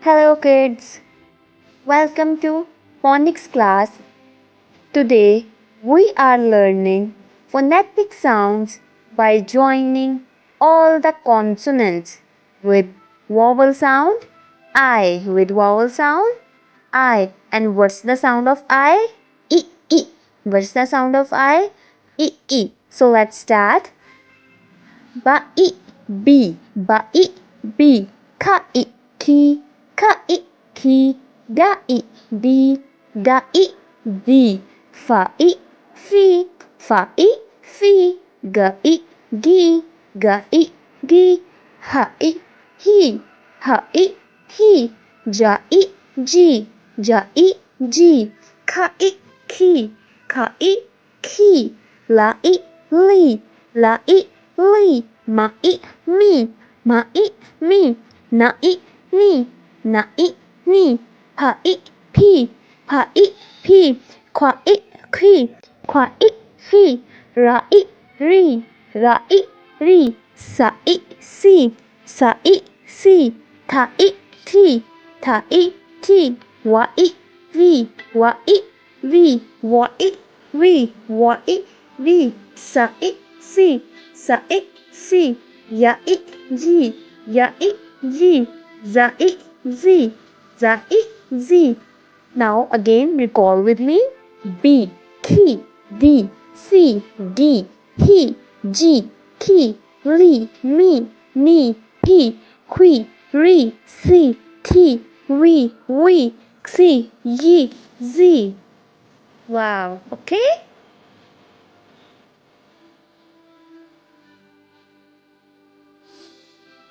Hello kids, welcome to Phonics class. Today we are learning phonetic sounds by joining all the consonants with vowel sound I. With vowel sound I. And what's the sound of I? I. I. What's the sound of I? I. I. So let's start. Ba I B. Ba I B. Ka I Ki. Ka I Ki. Da I Di. Da I Di. Fa I Fi. Fa I Fi. Ga I Gi. Ga I Gi. Ha I Hi. Ha I Hi. Ja I Ji. Ja I Ji. Ka I Ki. Ka I Ki. La I Li. La I Li. Ma I Mi. Ma I Mi. Na I Ni. Na I Ni. Pa I Pi. Pa I Pi. Qua I Qui. Qua I Fi. Ra I Ri. Ra I Ri. Sa I Si. Sa I Si. Ta I Ti. Ta I Ti. Wa I Vi. Wa I Vi. Wa I Vi. Wa I Vi. Sa I Si. Sa I Si. Ya I Ji. Ya I Ji. Za I Zi. Za I Zi. Now again recall with me. B. Ki. Di. Si. Gi. Hi. Ji. Ki. Li. Mi. Ni. Pi. Qui. Ri. Si. Ti. Wi. Wi. Si. Yi. Zi. Wow. Okay.